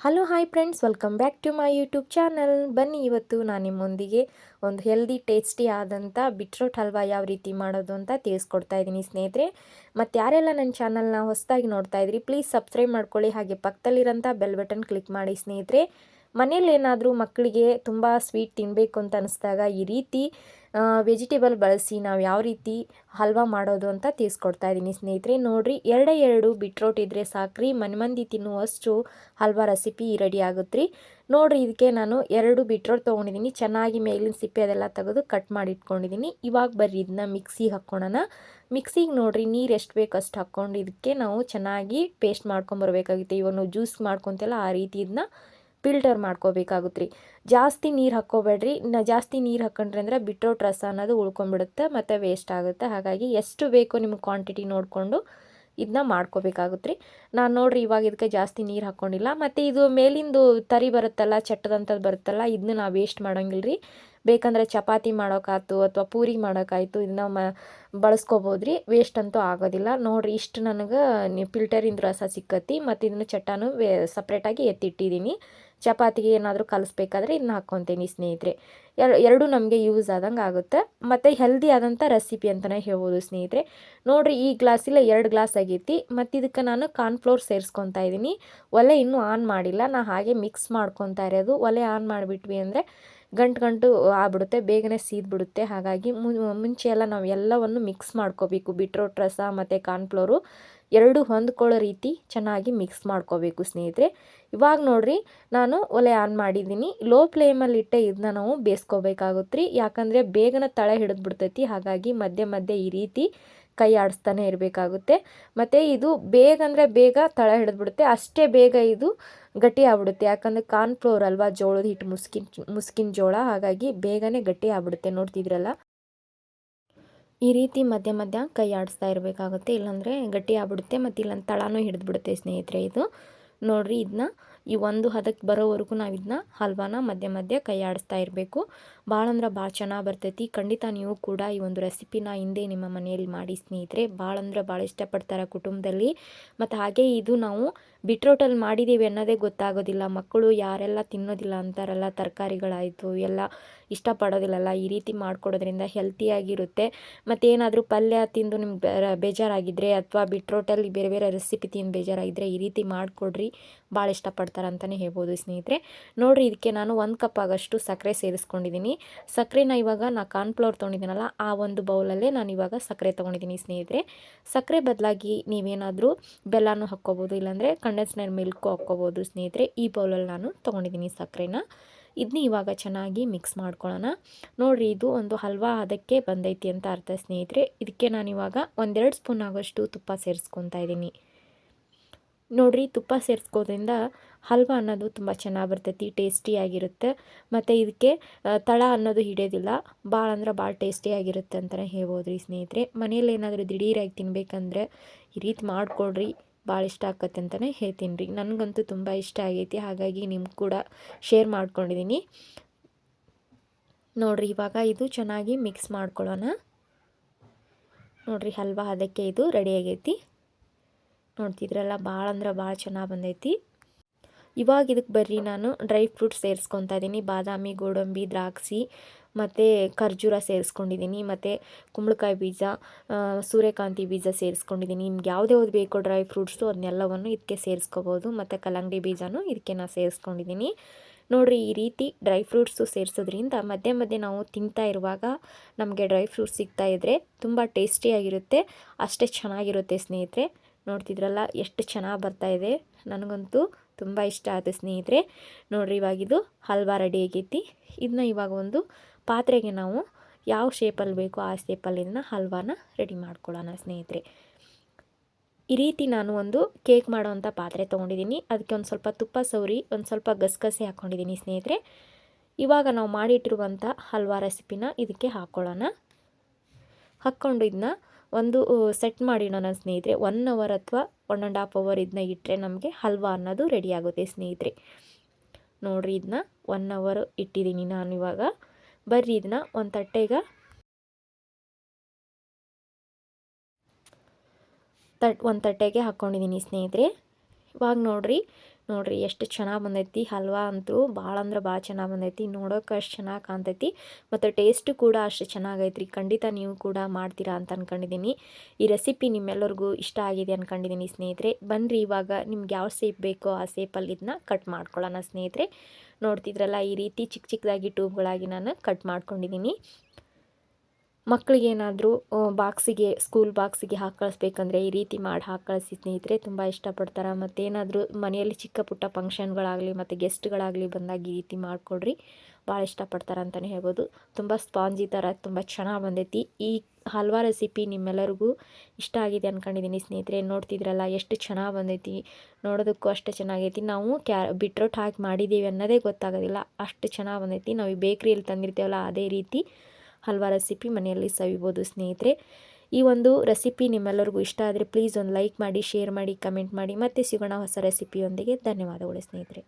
Hello hi friends, welcome back to my YouTube channel. ಬನ್ನಿ, ಇವತ್ತು ನಾನು ನಿಮ್ಮೊಂದಿಗೆ ಒಂದು ಹೆಲ್ದಿ ಟೇಸ್ಟಿ ಆದಂಥ ಬೀಟ್ರೋಟ್ ಹಲ್ವಾ ಯಾವ ರೀತಿ ಮಾಡೋದು ಅಂತ ತಿಳಿಸ್ಕೊಡ್ತಾ ಇದ್ದೀನಿ ಸ್ನೇಹಿತರೆ. ಮತ್ತು ಯಾರೆಲ್ಲ ನನ್ನ ಚಾನಲ್ನ ಹೊಸದಾಗಿ ನೋಡ್ತಾ ಇದ್ರಿ, ಪ್ಲೀಸ್ ಸಬ್ಸ್ಕ್ರೈಬ್ ಮಾಡ್ಕೊಳ್ಳಿ. ಹಾಗೆ ಪಕ್ಕದಲ್ಲಿರೋಂಥ ಬೆಲ್ ಬಟನ್ ಕ್ಲಿಕ್ ಮಾಡಿ ಸ್ನೇಹಿತರೆ. ಮನೇಲಿ ಏನಾದರೂ ಮಕ್ಕಳಿಗೆ ತುಂಬ ಸ್ವೀಟ್ ತಿನ್ನಬೇಕು ಅಂತ ಅನಿಸ್ದಾಗ ಈ ರೀತಿ ವೆಜಿಟೇಬಲ್ ಬಳಸಿ ನಾವು ಯಾವ ರೀತಿ ಹಲ್ವಾ ಮಾಡೋದು ಅಂತ ತಿಳಿಸ್ಕೊಡ್ತಾ ಇದ್ದೀನಿ ಸ್ನೇಹಿತರೆ. ನೋಡಿರಿ, ಎರಡು ಬೀಟ್ರೋಟ್ ಇದ್ದರೆ ಸಾಕ್ರಿ, ಮಂದಿ ತಿನ್ನುವಷ್ಟು ಹಲ್ವಾ ರೆಸಿಪಿ ರೆಡಿ ಆಗುತ್ತೆ ರೀ. ನೋಡಿರಿ, ಇದಕ್ಕೆ ನಾನು 2 ಬೀಟ್ರೋಟ್ ತೊಗೊಂಡಿದ್ದೀನಿ. ಚೆನ್ನಾಗಿ ಮೇಲಿನ ಸಿಪ್ಪೆ ಅದೆಲ್ಲ ತೆಗೆದು ಕಟ್ ಮಾಡಿ ಇಟ್ಕೊಂಡಿದ್ದೀನಿ. ಇವಾಗ ಬರ್ರಿ ಇದನ್ನ ಮಿಕ್ಸಿಗೆ ಹಾಕ್ಕೊಳ್ಳೋಣ. ಮಿಕ್ಸಿಗೆ ನೋಡಿರಿ, ನೀರು ಎಷ್ಟು ಬೇಕು ಅಷ್ಟು ಹಾಕ್ಕೊಂಡು ಇದಕ್ಕೆ ನಾವು ಚೆನ್ನಾಗಿ ಪೇಸ್ಟ್ ಮಾಡ್ಕೊಂಬರ್ಬೇಕಾಗುತ್ತೆ. ಇವಾಗ ನಾವು ಜ್ಯೂಸ್ ಮಾಡ್ಕೊತೆಲ್ಲ ಆ ರೀತಿ ಇದನ್ನ ಫಿಲ್ಟರ್ ಮಾಡ್ಕೋಬೇಕಾಗುತ್ತೆ ರೀ. ಜಾಸ್ತಿ ನೀರು ಹಾಕ್ಕೋಬೇಡ್ರಿ. ಜಾಸ್ತಿ ನೀರು ಹಾಕೊಂಡ್ರೆ ಅಂದರೆ ಬೀಟ್ರೋಟ್ ರಸ ಅನ್ನೋದು ಉಳ್ಕೊಂಡ್ಬಿಡುತ್ತೆ ಮತ್ತು ವೇಸ್ಟ್ ಆಗುತ್ತೆ. ಹಾಗಾಗಿ ಎಷ್ಟು ಬೇಕೋ ನಿಮ್ಗೆ ಕ್ವಾಂಟಿಟಿ ನೋಡಿಕೊಂಡು ಇದನ್ನ ಮಾಡ್ಕೋಬೇಕಾಗುತ್ತೆ ರೀ. ನಾನು ನೋಡಿರಿ ಇವಾಗ ಇದಕ್ಕೆ ಜಾಸ್ತಿ ನೀರು ಹಾಕ್ಕೊಂಡಿಲ್ಲ. ಮತ್ತು ಇದು ಮೇಲಿಂದು ತರಿ ಬರುತ್ತಲ್ಲ, ಚಟ್ಟದಂಥದ್ದು ಬರುತ್ತಲ್ಲ, ಇದನ್ನ ನಾವು ವೇಸ್ಟ್ ಮಾಡೋಂಗಿಲ್ಲ ರೀ. ಬೇಕಂದರೆ ಚಪಾತಿ ಮಾಡೋಕ್ಕಾಯ್ತು ಅಥವಾ ಪೂರಿ ಮಾಡೋಕ್ಕಾಯ್ತು, ಇದನ್ನ ಬಳಸ್ಕೋಬೋದು ರೀ. ವೇಸ್ಟ್ ಅಂತೂ ಆಗೋದಿಲ್ಲ. ನೋಡಿರಿ, ಇಷ್ಟು ನನಗೆ ಫಿಲ್ಟರಿಂದ ರಸ ಸಿಕ್ಕತಿ. ಮತ್ತು ಇದನ್ನು ಚಟ್ಟಾನು ಸಪ್ರೇಟಾಗಿ ಎತ್ತಿಟ್ಟಿದ್ದೀನಿ. ಚಪಾತಿಗೆ ಏನಾದರೂ ಕಲಿಸ್ಬೇಕಾದ್ರೆ ಇದನ್ನ ಹಾಕ್ಕೊತೀನಿ ಸ್ನೇಹಿತರೆ. ಎರಡೂ ನಮಗೆ ಯೂಸ್ ಆದಂಗೆ ಆಗುತ್ತೆ ಮತ್ತು ಹೆಲ್ದಿ ಆದಂಥ ರೆಸಿಪಿ ಅಂತಲೇ ಹೇಳ್ಬೋದು ಸ್ನೇಹಿತರೆ. ನೋಡಿರಿ, ಈ ಗ್ಲಾಸಿಲ್ಲ 2 ಗ್ಲಾಸ್ ಆಗೈತಿ. ಮತ್ತು ಇದಕ್ಕೆ ನಾನು ಕಾರ್ನ್ಫ್ಲೋರ್ ಸೇರಿಸ್ಕೊತಾ ಇದ್ದೀನಿ. ಒಲೆ ಇನ್ನೂ ಆನ್ ಮಾಡಿಲ್ಲ, ನಾನು ಹಾಗೆ ಮಿಕ್ಸ್ ಮಾಡ್ಕೊತಾ ಇರೋದು. ಒಲೆ ಆನ್ ಮಾಡಿಬಿಟ್ವಿ ಅಂದರೆ ಗಂಟು ಆಗ್ಬಿಡುತ್ತೆ, ಬೇಗನೆ ಸೀದ್ಬಿಡುತ್ತೆ. ಹಾಗಾಗಿ ಮುಂಚೆ ಎಲ್ಲ ನಾವು ಎಲ್ಲವನ್ನು ಮಿಕ್ಸ್ ಮಾಡ್ಕೋಬೇಕು. ಬೀಟ್ರೋಟ್ ರಸ ಮತ್ತು ಕಾರ್ನ್ಫ್ಲೋರು ಎರಡು ಹೊಂದ್ಕೊಳ್ಳೋ ರೀತಿ ಚೆನ್ನಾಗಿ ಮಿಕ್ಸ್ ಮಾಡ್ಕೋಬೇಕು ಸ್ನೇಹಿತರೆ. ಇವಾಗ ನೋಡಿರಿ, ನಾನು ಒಲೆ ಆನ್ ಮಾಡಿದ್ದೀನಿ. ಲೋ ಫ್ಲೇಮಲ್ಲಿ ಇಟ್ಟೆ ಇದನ್ನ ನಾವು ಬೇಯಿಸ್ಕೋಬೇಕಾಗುತ್ತೆ ರೀ. ಯಾಕಂದರೆ ಬೇಗನೆ ತಳ ಹಿಡಿದ್ಬಿಡ್ತೈತಿ. ಹಾಗಾಗಿ ಮಧ್ಯೆ ಮಧ್ಯೆ ಈ ರೀತಿ ಕೈ ಆಡಿಸ್ತಾನೆ ಇರಬೇಕಾಗುತ್ತೆ. ಮತ್ತು ಇದು ಬೇಗ ಅಂದರೆ ಬೇಗ ತಳ ಹಿಡಿದ್ಬಿಡುತ್ತೆ, ಅಷ್ಟೇ ಬೇಗ ಇದು ಗಟ್ಟಿ ಆಗ್ಬಿಡುತ್ತೆ. ಯಾಕಂದರೆ ಕಾರ್ನ್ಫ್ಲೋರ್ ಅಲ್ವಾ, ಜೋಳದ ಹಿಟ್ಟು, ಮುಸ್ಕಿನ ಜೋಳ, ಹಾಗಾಗಿ ಬೇಗನೆ ಗಟ್ಟಿ ಆಗ್ಬಿಡುತ್ತೆ. ನೋಡ್ತಿದ್ರಲ್ಲ, ಈ ರೀತಿ ಮಧ್ಯ ಮಧ್ಯ ಕೈ ಆಡಿಸ್ತಾ ಇರಬೇಕಾಗುತ್ತೆ, ಇಲ್ಲಾಂದರೆ ಗಟ್ಟಿ ಆಗ್ಬಿಡುತ್ತೆ ಮತ್ತು ಇಲ್ಲಾಂದ್ರೆ ತಳನೂ ಹಿಡಿದ್ಬಿಡುತ್ತೆ ಸ್ನೇಹಿತರೆ. ಇದು ನೋಡಿರಿ, ಇದನ್ನ ಈ ಒಂದು ಹದಕ್ಕೆ ಬರೋವರೆಗೂ ನಾವು ಇದನ್ನ ಹಲ್ವಾನ ಮಧ್ಯೆ ಮಧ್ಯೆ ಕೈ ಆಡಿಸ್ತಾ ಇರಬೇಕು. ಭಾಳ ಅಂದ್ರೆ ಭಾಳ ಚೆನ್ನಾಗಿ ಬರ್ತೈತಿ. ಖಂಡಿತ ನೀವು ಕೂಡ ಈ ಒಂದು ರೆಸಿಪಿನ ಹಿಂದೆ ನಿಮ್ಮ ಮನೆಯಲ್ಲಿ ಮಾಡಿ ಸ್ನೇಹಿತರೆ. ಭಾಳ ಅಂದ್ರೆ ಭಾಳ ಇಷ್ಟಪಡ್ತಾರೆ ಕುಟುಂಬದಲ್ಲಿ. ಮತ್ತು ಹಾಗೆ ಇದು ನಾವು ಬೀಟ್ರೋಟಲ್ಲಿ ಮಾಡಿದ್ದೀವಿ ಅನ್ನೋದೇ ಗೊತ್ತಾಗೋದಿಲ್ಲ. ಮಕ್ಕಳು ಯಾರೆಲ್ಲ ತಿನ್ನೋದಿಲ್ಲ ಅಂತಾರಲ್ಲ, ತರಕಾರಿಗಳಾಯಿತು ಎಲ್ಲ ಇಷ್ಟಪಡೋದಿಲ್ಲಲ್ಲ, ಈ ರೀತಿ ಮಾಡಿಕೊಡೋದ್ರಿಂದ ಹೆಲ್ತಿಯಾಗಿರುತ್ತೆ. ಮತ್ತೇನಾದರೂ ಪಲ್ಯ ತಿಂದು ನಿಮ್ಗೆ ಬೇಜಾರಾಗಿದ್ದರೆ ಅಥವಾ ಬೀಟ್ರೋಟಲ್ಲಿ ಬೇರೆ ಬೇರೆ ರೆಸಿಪಿ ತಿಂದು ಬೇಜಾರಾಗಿದ್ದರೆ ಈ ರೀತಿ ಮಾಡಿಕೊಡ್ರಿ, ಭಾಳ ಇಷ್ಟಪಡ್ತಾರೆ ಅಂತಲೇ ಹೇಳ್ಬೋದು ಸ್ನೇಹಿತರೆ. ನೋಡಿರಿ, ಇದಕ್ಕೆ ನಾನು 1 ಕಪ್ ಆಗೋಷ್ಟು ಸಕ್ಕರೆ ಸೇರಿಸ್ಕೊಂಡಿದ್ದೀನಿ. ಸಕ್ಕರೆನ ಇವಾಗ ನಾನು ಕಾರ್ನ್ಫ್ಲೋರ್ ತೊಗೊಂಡಿದ್ದೀನಲ್ಲ, ಆ ಒಂದು ಬೌಲಲ್ಲೇ ನಾನು ಇವಾಗ ಸಕ್ಕರೆ ತೊಗೊಂಡಿದ್ದೀನಿ ಸ್ನೇಹಿತರೆ. ಸಕ್ಕರೆ ಬದಲಾಗಿ ನೀವೇನಾದರೂ ಬೆಲ್ಲನೂ ಹಾಕ್ಕೋಬೋದು, ಇಲ್ಲಾಂದರೆ ಕಂಡೆನ್ಸ್ಡ್ ಮಿಲ್ಕು ಹಾಕ್ಕೋಬೋದು ಸ್ನೇಹಿತರೆ. ಈ ಬೌಲಲ್ಲಿ ನಾನು ತೊಗೊಂಡಿದ್ದೀನಿ ಸಕ್ಕರೆನ. ಇದನ್ನ ಇವಾಗ ಚೆನ್ನಾಗಿ ಮಿಕ್ಸ್ ಮಾಡ್ಕೊಳ್ಳೋಣ. ನೋಡಿರಿ, ಇದು ಒಂದು ಹಲ್ವಾ ಅದಕ್ಕೆ ಬಂದೈತಿ ಅಂತ ಅರ್ಥ ಸ್ನೇಹಿತರೆ. ಇದಕ್ಕೆ ನಾನಿವಾಗ 1-2 ಸ್ಪೂನ್ ಆಗೋಷ್ಟು ತುಪ್ಪ ಸೇರಿಸ್ಕೊತಾ ಇದ್ದೀನಿ. ನೋಡಿರಿ, ತುಪ್ಪ ಸೇರಿಸ್ಕೋದ್ರಿಂದ ಹಲ್ವಾ ಅನ್ನೋದು ತುಂಬ ಚೆನ್ನಾಗಿ ಬರ್ತೈತಿ, ಟೇಸ್ಟಿಯಾಗಿರುತ್ತೆ. ಮತ್ತು ಇದಕ್ಕೆ ತಳ ಅನ್ನೋದು ಹಿಡಿಯೋದಿಲ್ಲ. ಭಾಳ ಅಂದ್ರೆ ಭಾಳ ಟೇಸ್ಟಿಯಾಗಿರುತ್ತೆ ಅಂತಲೇ ಹೇಳ್ಬೋದು ರೀ ಸ್ನೇಹಿತರೆ. ಮನೇಲಿ ಏನಾದರೂ ದಿಢೀರಾಗಿ ತಿನ್ಬೇಕಂದ್ರೆ ಈ ರೀತಿ ಮಾಡಿಕೊಡ್ರಿ, ಭಾಳ ಇಷ್ಟ ಆಕತ್ತೆ ಅಂತಲೇ ಹೇಳ್ತೀನಿ ರೀ. ನನಗಂತೂ ತುಂಬ ಇಷ್ಟ ಆಗೈತಿ, ಹಾಗಾಗಿ ನಿಮ್ಗೆ ಕೂಡ ಶೇರ್ ಮಾಡ್ಕೊಂಡಿದ್ದೀನಿ. ನೋಡಿರಿ, ಇವಾಗ ಇದು ಚೆನ್ನಾಗಿ ಮಿಕ್ಸ್ ಮಾಡ್ಕೊಳ್ಳೋಣ. ನೋಡಿರಿ, ಹಲ್ವಾ ಅದಕ್ಕೆ ಇದು ರೆಡಿ ಆಗೈತಿ. ನೋಡ್ತಿದ್ರಲ್ಲ, ಭಾಳ ಅಂದ್ರೆ ಭಾಳ ಚೆನ್ನಾಗಿ ಬಂದೈತಿ. ಇವಾಗ ಇದಕ್ಕೆ ಬರ್ರಿ, ನಾನು ಡ್ರೈ ಫ್ರೂಟ್ಸ್ ಸೇರಿಸ್ಕೊತಾ ಇದ್ದೀನಿ. ಬಾದಾಮಿ, ಗೋಡಂಬಿ, ದ್ರಾಕ್ಷಿ ಮತ್ತು ಖರ್ಜೂರ ಸೇರಿಸ್ಕೊಂಡಿದ್ದೀನಿ. ಮತ್ತು ಕುಂಬಳಕಾಯಿ ಬೀಜ, ಸೂರ್ಯಕಾಂತಿ ಬೀಜ ಸೇರಿಸ್ಕೊಂಡಿದ್ದೀನಿ. ನಿಮ್ಗೆ ಯಾವ್ದು ಬೇಕೋ ಡ್ರೈ ಫ್ರೂಟ್ಸು ಅದನ್ನೆಲ್ಲವನ್ನು ಇದಕ್ಕೆ ಸೇರಿಸ್ಕೋಬೋದು. ಮತ್ತು ಕಲ್ಲಂಗಡಿ ಬೀಜನೂ ಇದಕ್ಕೆ ನಾನು ಸೇರಿಸ್ಕೊಂಡಿದ್ದೀನಿ. ನೋಡಿರಿ, ಈ ರೀತಿ ಡ್ರೈ ಫ್ರೂಟ್ಸು ಸೇರಿಸೋದ್ರಿಂದ ಮಧ್ಯೆ ಮಧ್ಯೆ ನಾವು ತಿಂತಾ ಇರುವಾಗ ನಮಗೆ ಡ್ರೈ ಫ್ರೂಟ್ಸ್ ಸಿಗ್ತಾಯಿದ್ರೆ ತುಂಬ ಟೇಸ್ಟಿಯಾಗಿರುತ್ತೆ, ಅಷ್ಟೇ ಚೆನ್ನಾಗಿರುತ್ತೆ ಸ್ನೇಹಿತರೆ. ನೋಡ್ತಿದ್ರಲ್ಲ, ಎಷ್ಟು ಚೆನ್ನಾಗಿ ಬರ್ತಾಯಿದೆ. ನನಗಂತೂ ತುಂಬ ಇಷ್ಟ ಆಯಿತು ಸ್ನೇಹಿತರೆ. ನೋಡಿರಿ, ಇವಾಗಿದು ಹಲ್ವಾ ರೆಡಿ ಆಗೈತಿ. ಇದನ್ನ ಇವಾಗ ಒಂದು ಪಾತ್ರೆಗೆ ನಾವು ಯಾವ ಶೇಪಲ್ಲಿ ಬೇಕೋ ಆ ಶೇಪಲ್ಲಿ ಇದನ್ನ ಹಲ್ವಾನ ರೆಡಿ ಮಾಡ್ಕೊಳ್ಳೋಣ ಸ್ನೇಹಿತರೆ. ಈ ರೀತಿ ನಾನು ಒಂದು ಕೇಕ್ ಮಾಡೋವಂಥ ಪಾತ್ರೆ ತೊಗೊಂಡಿದ್ದೀನಿ. ಅದಕ್ಕೆ ಒಂದು ಸ್ವಲ್ಪ ತುಪ್ಪ ಸವರಿ ಒಂದು ಸ್ವಲ್ಪ ಗಸಗಸೆ ಹಾಕ್ಕೊಂಡಿದ್ದೀನಿ ಸ್ನೇಹಿತರೆ. ಇವಾಗ ನಾವು ಮಾಡಿಟ್ಟಿರುವಂಥ ಹಲ್ವಾ ರೆಸಿಪಿನ ಇದಕ್ಕೆ ಹಾಕ್ಕೊಳ್ಳೋಣ. ಹಾಕ್ಕೊಂಡು ಇದನ್ನ ಒಂದು ಸೆಟ್ ಮಾಡಿಡೋಣ ಸ್ನೇಹಿತರೆ. 1 ಅವರ್ ಅಥವಾ 1.5 ಅವರ್ ಇದನ್ನ ಇಟ್ಟರೆ ನಮಗೆ ಹಲ್ವಾ ಅನ್ನೋದು ರೆಡಿ ಆಗುತ್ತೆ ಸ್ನೇಹಿತರೆ. ನೋಡಿರಿ, ಇದನ್ನ 1 ಅವರ್ ಇಟ್ಟಿದ್ದೀನಿ ನಾನು. ಇವಾಗ ಬರ್ರಿ, ಇದನ್ನ ಒಂದು ತಟ್ಟೆಗೆ ಹಾಕ್ಕೊಂಡಿದ್ದೀನಿ ಸ್ನೇಹಿತರೆ. ಇವಾಗ ನೋಡಿರಿ, ನೋಡಿರಿ ಎಷ್ಟು ಚೆನ್ನಾಗಿ ಬಂದೈತಿ. ಹಲ್ವಾ ಅಂತೂ ಭಾಳ ಅಂದ್ರೆ ಭಾಳ ಚೆನ್ನಾಗಿ ಬಂದೈತಿ. ನೋಡೋಕೆ ಅಷ್ಟು ಚೆನ್ನಾಗಿ ಕಾಣ್ತೈತಿ ಮತ್ತು ಟೇಸ್ಟು ಕೂಡ ಅಷ್ಟು ಚೆನ್ನಾಗೈತ್ರಿ. ಖಂಡಿತ ನೀವು ಕೂಡ ಮಾಡ್ತೀರಾ ಅಂತ ಅಂದ್ಕೊಂಡಿದ್ದೀನಿ. ಈ ರೆಸಿಪಿ ನಿಮ್ಮೆಲ್ಲರಿಗೂ ಇಷ್ಟ ಆಗಿದೆ ಅಂದ್ಕೊಂಡಿದ್ದೀನಿ ಸ್ನೇಹಿತರೆ. ಬನ್ನಿರಿ ಇವಾಗ ನಿಮ್ಗೆ ಯಾವ ಸೇಪ್ ಬೇಕೋ ಆ ಸೇಪಲ್ಲಿ ಇದನ್ನ ಕಟ್ ಮಾಡ್ಕೊಳ್ಳೋಣ ಸ್ನೇಹಿತರೆ. ನೋಡ್ತಿದ್ರಲ್ಲ, ಈ ರೀತಿ ಚಿಕ್ಕ ಚಿಕ್ಕದಾಗಿ ಟ್ಯೂಬ್ಗಳಾಗಿ ನಾನು ಕಟ್ ಮಾಡ್ಕೊಂಡಿದ್ದೀನಿ. ಮಕ್ಕಳಿಗೇನಾದರೂ ಬಾಕ್ಸಿಗೆ, ಸ್ಕೂಲ್ ಬಾಕ್ಸಿಗೆ ಹಾಕಿ ಕಳಿಸ್ಬೇಕಂದ್ರೆ ಈ ರೀತಿ ಮಾಡಿ ಹಾಕಿ ಕಳಿಸಿ ಸ್ನೇಹಿತರೆ, ತುಂಬ ಇಷ್ಟಪಡ್ತಾರೆ. ಮತ್ತೇನಾದರೂ ಮನೆಯಲ್ಲಿ ಚಿಕ್ಕ ಪುಟ್ಟ ಫಂಕ್ಷನ್ಗಳಾಗಲಿ ಮತ್ತು ಗೆಸ್ಟ್ಗಳಾಗಲಿ ಬಂದಾಗ ಈ ರೀತಿ ಮಾಡಿಕೊಡ್ರಿ, ಭಾಳ ಇಷ್ಟಪಡ್ತಾರೆ ಅಂತಲೇ ಹೇಳ್ಬೋದು. ತುಂಬ ಸ್ಪಾಂಜಿ ಥರ ತುಂಬ ಚೆನ್ನಾಗಿ ಬಂದೈತಿ. ಈ ಹಲ್ವಾ ರೆಸಿಪಿ ನಿಮ್ಮೆಲ್ಲರಿಗೂ ಇಷ್ಟ ಆಗಿದೆ ಅಂದ್ಕೊಂಡಿದ್ದೀನಿ ಸ್ನೇಹಿತರೆ. ನೋಡ್ತಿದ್ರಲ್ಲ ಎಷ್ಟು ಚೆನ್ನಾಗಿ ಬಂದೈತಿ, ನೋಡೋದಕ್ಕೂ ಅಷ್ಟು ಚೆನ್ನಾಗೈತಿ. ನಾವು ಬೀಟ್ರೋಟ್ ಹಾಕಿ ಮಾಡಿದ್ದೀವಿ ಅನ್ನೋದೇ ಗೊತ್ತಾಗೋದಿಲ್ಲ, ಅಷ್ಟು ಚೆನ್ನಾಗಿ ಬಂದೈತಿ. ನಾವು ಈ ಬೇಕ್ರಿಯಲ್ಲಿ ತಂದಿರ್ತೇವಲ್ಲ ಅದೇ ರೀತಿ ಹಲ್ವಾ ರೆಸಿಪಿ ಮನೆಯಲ್ಲಿ ಸವಿಬೋದು ಸ್ನೇಹಿತರೆ. ಈ ಒಂದು ರೆಸಿಪಿ ನಿಮ್ಮೆಲ್ಲರಿಗೂ ಇಷ್ಟ ಆದರೆ ಪ್ಲೀಸ್ ಒಂದು ಲೈಕ್ ಮಾಡಿ, ಶೇರ್ ಮಾಡಿ, ಕಮೆಂಟ್ ಮಾಡಿ. ಮತ್ತೆ ಸಿಗೋಣ ಹೊಸ ರೆಸಿಪಿಯೊಂದಿಗೆ. ಧನ್ಯವಾದಗಳು ಸ್ನೇಹಿತರೆ.